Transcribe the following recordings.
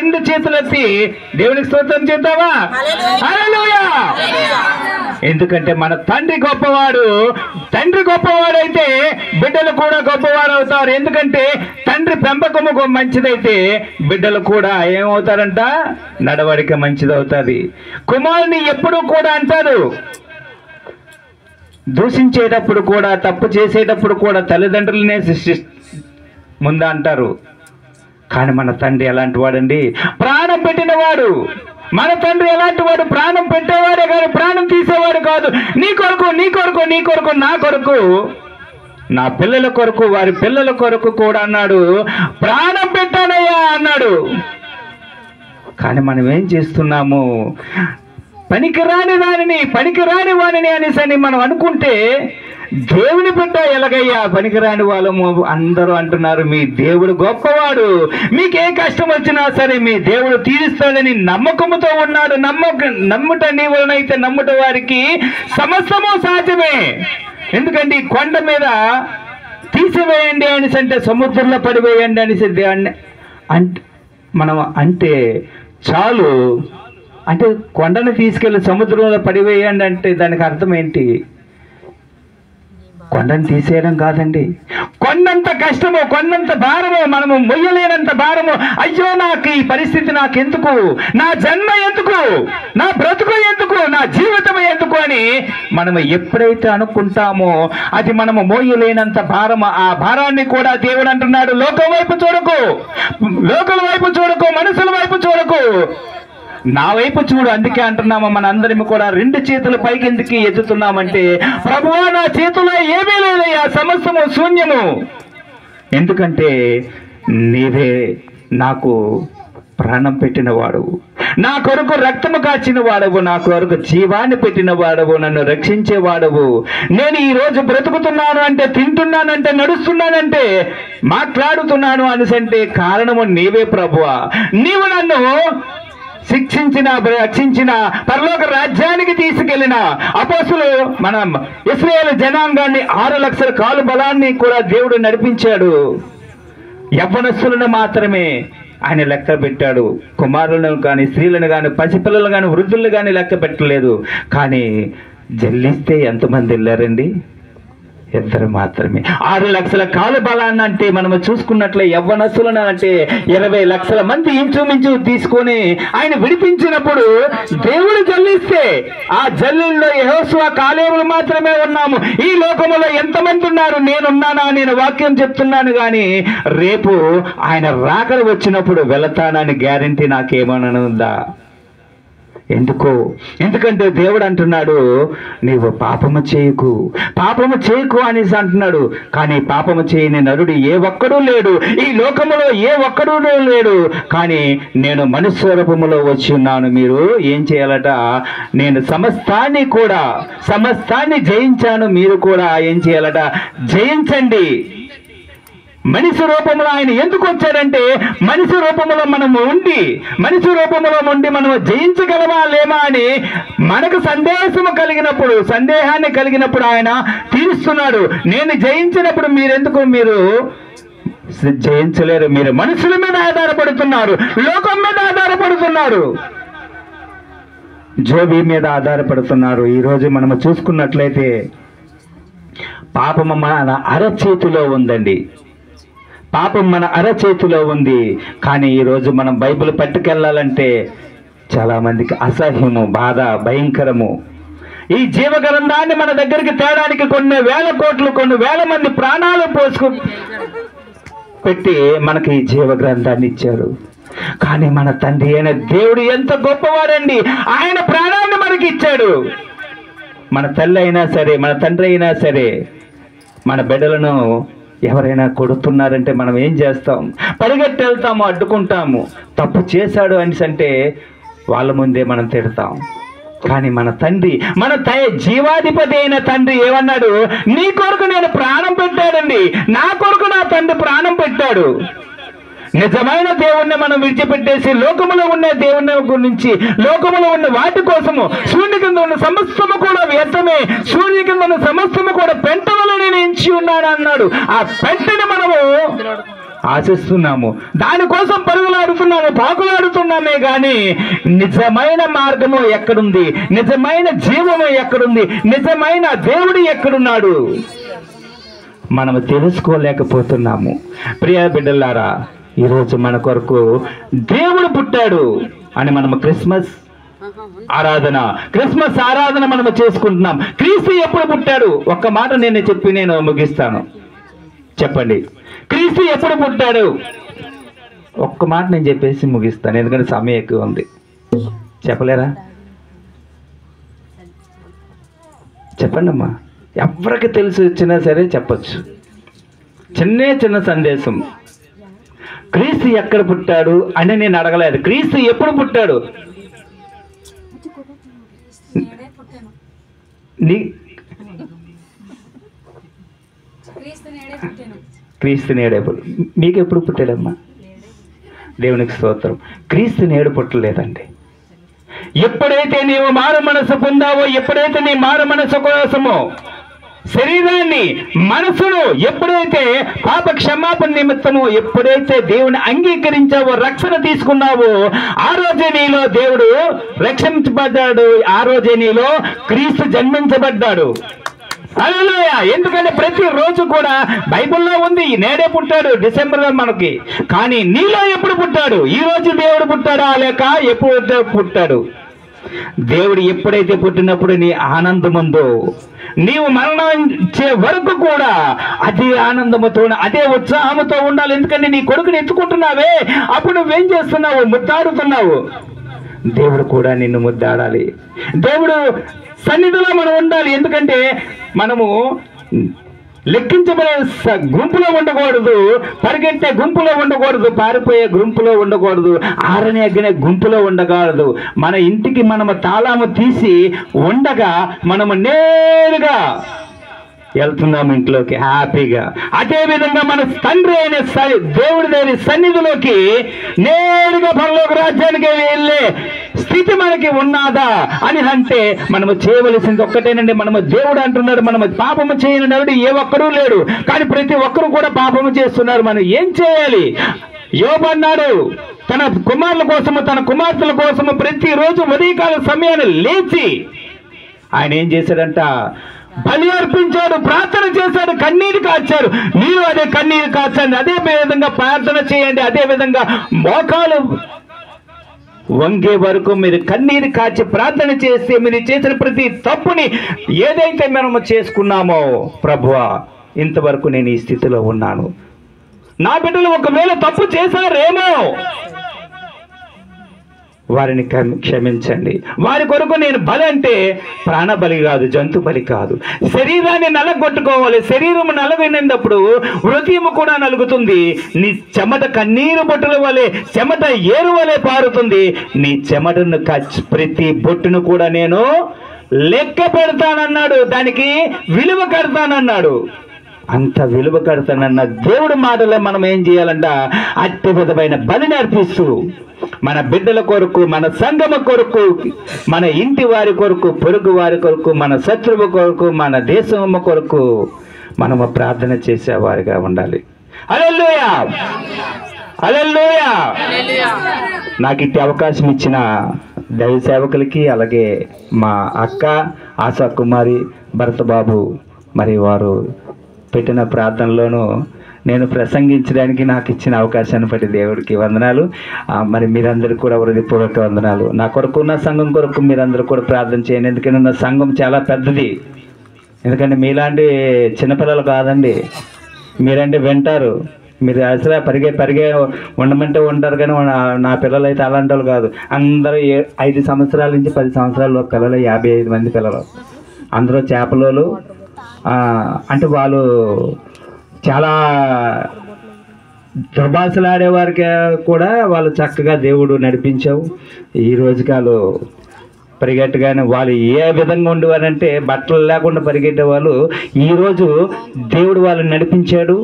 రెండు చేతులెత్తి దేవునికి స్తోత్రం చేద్దామా? హల్లెలూయా! ఎందుకంటే మన తండ్రి గొప్పవాడు. తండ్రి గొప్పవాడైతే బిడ్డలు కూడా గొప్పవాడు అవుతారు. ఎందుకంటే తండ్రి పెంపకము మంచిదైతే బిడ్డలు కూడా ఏమవుతారంట? నడవడిక మంచిదవుతుంది. కుమారుని ఎప్పుడూ కూడా అంటారు, దూషించేటప్పుడు కూడా, తప్పు చేసేటప్పుడు కూడా తల్లిదండ్రులనే ముందు అంటారు. కానీ మన తండ్రి ఎలాంటి వాడండి? ప్రాణం పెట్టినవాడు. మన తండ్రి ఎలాంటి వాడు? ప్రాణం పెట్టేవాడే కానీ ప్రాణం తీసేవాడు కాదు. నీ కొరకు, నీ కొరకు, నీ కొరకు, నా కొరకు, నా పిల్లల కొరకు, వారి పిల్లల కొరకు కూడా అన్నాడు, ప్రాణం పెట్టానయ్యా అన్నాడు. కానీ మనం ఏం చేస్తున్నాము? పనికిరాని వాడిని అనేసని మనం అనుకుంటే, దేవుని బిడ్డ ఎలాగయ్యా పనికిరాని వాళ్ళము? అందరూ అంటున్నారు మీ దేవుడు గొప్పవాడు, మీకే కష్టం వచ్చినా సరే మీ దేవుడు తీరుస్తాడని నమ్మకంతో ఉన్నాడు. నమ్ముట నీ వలనైతే నమ్ముట వారికి సమస్తము సాధ్యమే. ఎందుకంటే ఈ కొండ మీద తీసివేయండి అనేసి అంటే, సముద్రంలో పడివేయండి అనేసి మనం అంటే చాలు. అంటే కొండను తీసుకెళ్లి సముద్రంలో పడివేయండి అంటే దానికి అర్థం ఏంటి? కొండను తీసేయడం కాదండి. కొండంత కష్టము, కొండంత భారము, మనము మొయ్యలేనంత భారము. అయ్యో నాకు ఈ పరిస్థితి, నాకెందుకు, నా జన్మ ఎందుకు, నా బ్రతుకు ఎందుకు, నా జీవితం ఎందుకు అని మనము ఎప్పుడైతే అనుకుంటామో అది మనము మోయలేనంత భారము. ఆ భారాన్ని కూడా దేవుడు అంటున్నాడు, లోకం వైపు చూడకు, లోకల వైపు చూడకు, మనుషుల వైపు చూడకు, నా వైపు చూడు. అందుకే అంటున్నాము, మన అందరం కూడా రెండు చేతులు పైకిందుకు ఎత్తుతున్నామంటే, ప్రభువా నా చేతిలో ఏమీ లేదయ్యా, సమస్తము శూన్యము. ఎందుకంటే నీవే నాకు ప్రాణం పెట్టిన వాడవు, నా కొరకు రక్తము కాచిన వాడవు, నా కొరకు జీవాన్ని పెట్టిన వాడవు, నన్ను రక్షించే వాడవు. నేను ఈ రోజు బ్రతుకుతున్నాను అంటే, తింటున్నానంటే, నడుస్తున్నానంటే, మాట్లాడుతున్నాను అనేసంటే కారణము నీవే ప్రభువా. నీవు నన్ను రక్షించిన పరలోక రాజ్యానికి తీసుకెళ్లిన అపోస్తులు మన ఇశ్రాయేలు జనాంగాన్ని 6 లక్షల కాలు బలాన్ని కూడా దేవుడు నడిపించాడు. యవ్వనస్తులను మాత్రమే ఆయన లెక్క పెట్టాడు. కుమారులను కానీ, స్త్రీలను కానీ, పసిపిల్లలు కానీ, వృద్ధులను కానీ లెక్క పెట్టలేదు. కానీ జల్లిస్తే ఎంతమంది వెళ్ళారండి? 2 మాత్రమే. 6 లక్షల కాలు బలాన్ని అంటే మనము చూసుకున్నట్లే యవ్వనస్తులను అంటే 20 లక్షల మంది ఇంచుమించు తీసుకొని ఆయన విడిపించినప్పుడు దేవుడు జల్లిస్తే ఆ జల్లుల్లో యెహోషువ, కాలేబులు మాత్రమే ఉన్నాము. ఈ లోకములో ఎంతమంది ఉన్నారు? నేనున్నానా? నేను వాక్యం చెప్తున్నాను కానీ రేపు ఆయన రాకడ వచ్చినప్పుడు వెళతానని గ్యారంటీ నాకేమన్నా ఉందా? ఎందుకంటే దేవుడు అంటున్నాడు, నీవు పాపము చేయకు అనేసి అంటున్నాడు. కానీ పాపము చేయని నరుడు ఏ ఒక్కడూ లేడు, ఈ లోకములో ఏ ఒక్కడూ లేడు. కానీ నేను మనుష్య రూపములో వచ్చి ఉన్నాను. మీరు ఏం చేయాలట? నేను సమస్తాన్ని జయించాను, మీరు కూడా ఏం చేయాలట? జయించండి. మనిషి రూపంలో ఆయన ఎందుకు వచ్చాడంటే, మనిషి రూపంలో మనము ఉండి మనము జయించగలమా లేమా అని మనకు సందేహాన్ని కలిగినప్పుడు ఆయన తీరుస్తున్నాడు. నేను జయించినప్పుడు మీరు జయించలేరు. మీరు మనుషుల మీద ఆధారపడుతున్నారు, లోకం మీద ఆధారపడుతున్నారు, జోబీ మీద ఆధారపడుతున్నారు. ఈరోజు మనము చూసుకున్నట్లయితే పాపము మన అరచేతిలో ఉందండి. పాపం మన అరచేతిలో ఉంది. కానీ ఈరోజు మనం బైబిల్ పట్టుకెళ్ళాలంటే చాలా మందికి అసహ్యము, బాధ, భయంకరము. ఈ జీవ గ్రంథాన్ని మన దగ్గరికి తేడానికి కొన్ని వేల మంది ప్రాణాలు పెట్టి మనకి ఈ జీవ గ్రంథాన్ని ఇచ్చారు. కానీ మన తండ్రి అయిన దేవుడు ఎంత గొప్పవాడండి. ఆయన ప్రాణాన్ని మనకి ఇచ్చాడు. మన తల్లి అయినా సరే, మన తండ్రి అయినా సరే, మన బిడ్డలను ఎవరైనా కొడుతున్నారంటే మనం ఏం చేస్తాం? పరిగెట్టి వెళ్తాము, అడ్డుకుంటాము. తప్పు చేశాడు అంటే వాళ్ళ ముందే మనం తిడతాం. కానీ మన తండ్రి, జీవాధిపతి అయిన తండ్రి ఏమన్నాడు? నీ కొరకు నేను ప్రాణం పెట్టాడండి, నా కొరకు నా తండ్రి ప్రాణం పెట్టాడు. నిజమైన దేవుణ్ణి మనం విడిచిపెట్టేసి లోకములో ఉన్న దేవుని గురించి, లోకములో ఉన్న వాటి కోసము, సూర్యుని కింద ఉన్న సమస్తము కూడా వ్యర్థమే, సూర్యుని కింద ఉన్న సమస్తము కూడా పెంట వలన నేను ఎంచి ఉన్నాను అన్నాడు. ఆ పెంటని మనము ఆశిస్తున్నాము, దానికోసం పరుగులాడుతున్నాము, పాకులాడుతూ అనుకుంటున్నామే కానీ నిజమైన మార్గము ఎక్కడుంది, నిజమైన జీవము ఎక్కడుంది, నిజమైన దేవుడు ఎక్కడున్నాడు మనము తెలుసుకోలేకపోతున్నాము. ప్రియ బిడ్డలారా, ఈరోజు మన కొరకు దేవుడు పుట్టాడు అని మనము క్రిస్మస్ ఆరాధన మనము చేసుకుంటున్నాం. క్రీస్తు ఎప్పుడు పుట్టాడు? ఒక్క మాట నేను చెప్పి నేను ముగిస్తాను. చెప్పండి, క్రీస్తు ఎప్పుడు పుట్టాడు? ఒక్క మాట నేను చెప్పేసి ముగిస్తాను, ఎందుకంటే సమయం ఎక్కువ ఉంది. చెప్పలేరా? చెప్పండి అమ్మా. ఎవరికి తెలిసి వచ్చినా సరే చెప్పచ్చు. చిన్న సందేశం. క్రీస్తు ఎక్కడ పుట్టాడు అని నేను అడగలేదు. క్రీస్తు ఎప్పుడు పుట్టాడు? క్రీస్తు నేడే మీకు ఎప్పుడు పుట్టాడమ్మా? దేవునికి స్తోత్రం. క్రీస్తు నేడు పుట్టలేదండి. ఎప్పుడైతే నీవు మారు మనసు పొందావో, ఎప్పుడైతే నీ మారు మనసు కోసమో శరీరాన్ని మనసును ఎప్పుడైతే పాప క్షమాపణ నిమిత్తము ఎప్పుడైతే దేవుని అంగీకరించావో, రక్షణ తీసుకున్నావో, ఆ రోజే నీలో దేవుడు రక్షించబడ్డాడు. ఆ రోజే నీలో క్రీస్తు జన్మించబడ్డాడు. హల్లెలూయా. ఎందుకంటే ప్రతి రోజు కూడా బైబిల్లో ఉంది నేడే పుట్టాడు డిసెంబర్లో మనకి. కానీ నీలో ఎప్పుడు పుట్టాడు? ఈ రోజు దేవుడు పుట్టాడా లేక ఎప్పుడు పుట్టాడు? దేవుడు ఎప్పుడైతే పుట్టినప్పుడు నీ ఆనందం ఉందో, నీవు మరణించే వరకు కూడా అదే ఆనందముతో అదే ఉత్సాహంతో ఉండాలి. ఎందుకంటే నీ కొడుకుని ఎత్తుకుంటున్నావే, అప్పుడు నువ్వేం చేస్తున్నావు? ముద్దాడుతున్నావు. దేవుడు కూడా నిన్ను ముద్దాడాలి. దేవుడు సన్నిధిలో మనం ఉండాలి. ఎందుకంటే మనము లెక్కించబడే గుంపులో ఉండకూడదు, పరిగెట్టే గుంపులో ఉండకూడదు, పారిపోయే గుంపులో ఉండకూడదు, ఆరని అగ్గిన గుంపులో ఉండకూడదు. మన ఇంటికి మనము తాళము తీసి ఉండగా మనము నేరుగా వెళ్తున్నాము ఇంట్లోకి హ్యాపీగా. అదే విధంగా మన తండ్రి అయిన దేవుడి దగ్గర సన్నిధిలోకి నేరుగా పరలోక రాజ్యానికి వెళ్ళే స్థితి మనకి ఉన్నదా అని అంటే మనము చేయవలసింది ఒక్కటేనండి. మనము దేవుడు అంటున్నాడు మనము పాపము చేయని ఏ ఒక్కరూ లేడు, కానీ ప్రతి ఒక్కరూ కూడా పాపము చేస్తున్నారు. మనం ఏం చేయాలి? యోబు అన్నాడు తన కుమారుల కోసము తన కుమార్తెల కోసము ప్రతిరోజు ఉదయకాల సమయాన్ని లేచి ఆయన ఏం చేశాడంట? బలి అర్పించాడు, ప్రార్థన చేశాడు, కన్నీరు కార్చాడు. మీరు అదే కన్నీరు కార్చండి, అదే విధంగా ప్రార్థన చేయండి, అదే విధంగా మోకాలు వంగే వరకు మీరు కన్నీరు కార్చి ప్రార్థన చేస్తే మీరు చేసిన ప్రతి తప్పుని ఏదైతే మనము చేసుకున్నామో, ప్రభువా ఇంతవరకు నేను ఈ స్థితిలో ఉన్నాను, నా బిడ్డలు ఒకవేళ తప్పు చేశారేమో వారిని క్షమించండి. వారి కొరకు నేను బలి అంటే ప్రాణ బలి కాదు, జంతు బలి కాదు. శరీరాన్ని నలగొట్టుకోవాలి. శరీరం నలగొన్నప్పుడు హృదయం కూడా నలుగుతుంది. నీ చెమట కన్నీరు బొట్టుల వలె, చెమట ఏరు వలె పారుతుంది. నీ చెమటను ప్రతి బొట్టును కూడా నేను లెక్క పెడతానన్నాడు, దానికి విలువ కడతానన్నాడు. అంత విలువ కడతానన్న దేవుడి మాటలో మనం ఏం చేయాలంట? అత్యధికమైన బలిని అర్పిస్తూ మన బిడ్డల కొరకు, మన సంఘము కొరకు, మన ఇంటి వారి కొరకు, పొరుగు వారి కొరకు, మన శత్రువు కొరకు, మన దేశము కొరకు మనము ప్రార్థన చేసేవారిగా ఉండాలి. హల్లెలూయా, హల్లెలూయా. నాకు ఇట్టి అవకాశం ఇచ్చిన దైవ సేవకులకి, అలాగే మా అక్క ఆశా కుమారి, భరత్ బాబు మరి వారు పెట్టిన ప్రార్థనలోనూ నేను ప్రసంగించడానికి నాకు ఇచ్చిన అవకాశాన్ని బట్టి దేవుడికి వందనాలు. మరి మీరందరూ కూడా హృదయపూర్వక వందనాలు. నా కొరకు, నా సంఘం కొరకు మీరందరూ కూడా ప్రార్థన చేయండి. ఎందుకంటే నా సంఘం చాలా పెద్దది. ఎందుకంటే మీలాంటి చిన్నపిల్లలు కాదండి. మీరంటే వింటారు, మీరు అసలు పరిగే ఉండమంటే ఉంటారు, కానీ నా పిల్లలు అయితే అలాంటి వాళ్ళు కాదు. అందరూ 5 సంవత్సరాల నుంచి 10 సంవత్సరాల పిల్లలు, 55 మంది పిల్లలు, అందరూ చేపలోలు. అంటే వాళ్ళు చాలా దుర్భాషలు ఆడేవారికి కూడా వాళ్ళు చక్కగా దేవుడు నడిపించావు. ఈ రోజు కాలు పరిగెట్టగానే వాళ్ళు ఏ విధంగా ఉండేవారంటే బట్టలు లేకుండా పరిగెట్టే వాళ్ళు, ఈరోజు దేవుడు వాళ్ళని నడిపించాడు.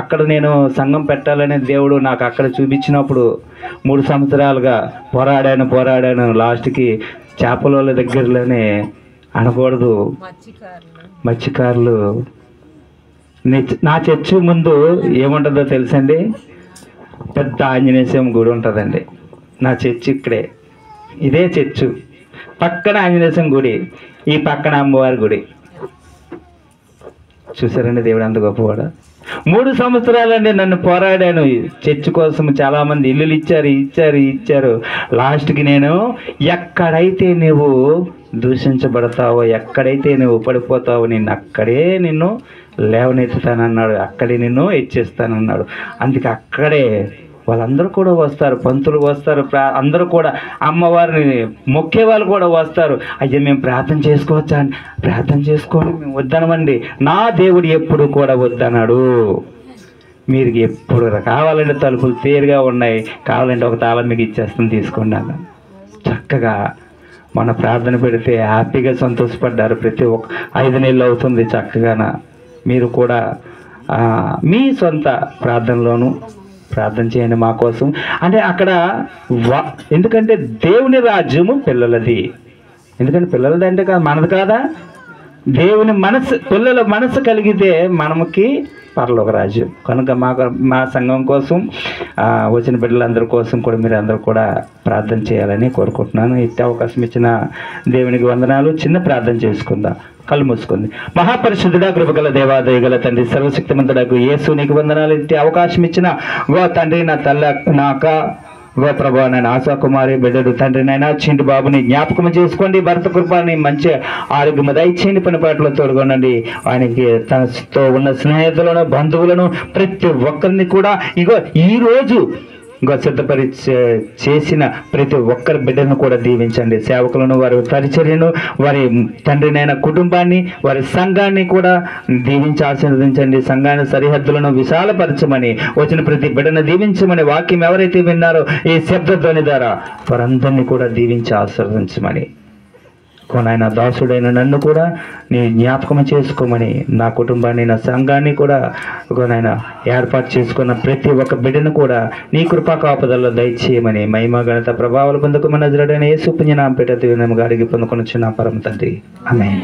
అక్కడ నేను సంఘం పెట్టాలనే దేవుడు నాకు అక్కడ చూపించినప్పుడు 3 సంవత్సరాలుగా పోరాడాను. లాస్ట్కి చేపల దగ్గరలోనే అనకూడదు, మత్స్యకారులు. నా చర్చి ముందు ఏముంటుందో తెలుసండి? పెద్ద ఆంజనేయ స్వామి గుడి ఉంటుందండి. నా చర్చి ఇక్కడే, ఇదే చర్చు, పక్కన ఆంజనేయ స్వామి గుడి, ఈ పక్కన అమ్మవారి గుడి. చూసారండి దేవుడు అంత గొప్పవాడు. 3 సంవత్సరాలండి నన్ను పోరాడాను చర్చి కోసం. చాలామంది ఇల్లులు ఇచ్చారు. లాస్ట్కి నేను ఎక్కడైతే నువ్వు దూషించబడతావో, ఎక్కడైతే నువ్వు పడిపోతావో నిన్ను లేవనెత్తుతానన్నాడు, అక్కడే నిన్ను హెచ్చిస్తానన్నాడు. అందుకే అక్కడే వాళ్ళందరూ కూడా వస్తారు, పంతులు వస్తారు, అందరూ కూడా అమ్మవారిని మొక్కే వాళ్ళు కూడా వస్తారు. అయ్యా మేము ప్రార్థన చేసుకోవచ్చా అని, ప్రార్థన చేసుకోండి, మేము వద్దనమండి. నా దేవుడు ఎప్పుడు కూడా వద్దన్నాడు. మీరు ఎప్పుడు కావాలంటే తలుపులు తేరుగా ఉన్నాయి, కావాలంటే ఒక తాళం మీకు ఇచ్చేస్తాను, తీసుకోండి అన్న. చక్కగా మన ప్రార్థన పెడితే హ్యాపీగా సంతోషపడ్డారు. ప్రతి ఒక్క 5 నెలలు అవుతుంది. చక్కగా మీరు కూడా మీ సొంత ప్రార్థనలోనూ ప్రార్థన చేయండి మా కోసం. అంటే అక్కడ ఎందుకంటే దేవుని రాజ్యము పిల్లలది. ఎందుకంటే పిల్లలది అంటే మనది కాదా, దేవుని మనసు, పిల్లల మనసు కలిగితే మనకి పరలోక రాజ్యం. కనుక మా సంఘం కోసం వచ్చిన బిడ్డలందరి కోసం కూడా మీరు అందరూ కూడా ప్రార్థన చేయాలని కోరుకుంటున్నాను. ఇట్టి అవకాశం ఇచ్చిన దేవునికి వందనాలు. చిన్న ప్రార్థన చేసుకుందాం, కళ్ళు మూసుకుంది. మహాపరిశుద్ధుడా, కృపగల దేవా, దయగల తండ్రి, సర్వశక్తిమంతుడకు యేసు నీకు వందనాలు. ఇట్టి అవకాశం ఇచ్చిన తండ్రి, నా తల్ల, నా అక్క, ప్రభా, నేను ఆశా కుమారి బిడ్డడు తండ్రి, నైనా చింటి బాబుని జ్ఞాపకం చేసుకోండి. భర్త కృపాన్ని మంచి ఆరోగ్యం దయచేయండి, పని పాటలో తోడుకోనండి. ఆయనకి తనతో ఉన్న స్నేహితులను, బంధువులను, ప్రతి ఒక్కరిని కూడా ఈరోజు చేసిన ప్రతి ఒక్కరి బిడ్డను కూడా దీవించండి. సేవకులను, వారి పరిచర్యను, వారి తండ్రినైన కుటుంబాన్ని, వారి సంఘాన్ని కూడా దీవించి ఆశీర్వదించండి. సంఘాన్ని సరిహద్దులను విశాలపరచమని, వచ్చిన ప్రతి బిడ్డను దీవించమని, వాక్యం ఎవరైతే విన్నారో ఈ శబ్దధ్వని ద్వారా వారందరినీ కూడా దీవించి ఆశీర్వదించమని, నాయన దాసుడైన నన్ను కూడా నీ జ్ఞాపకం చేసుకోమని, నా కుటుంబాన్ని, నా సంఘాన్ని కూడా నాయన ఏర్పాటు చేసుకున్న ప్రతి ఒక్క బిడ్డను కూడా నీ కృపా కాపుదల్లో దయచేయమని, మహిమ ఘనత ప్రభావాలు పొందుకోమని నజరేయుడైన యేసు పుణ్యనామమున అడిగి పొందుకొనుచున్నాము పరమ తండ్రి. ఆమేన్.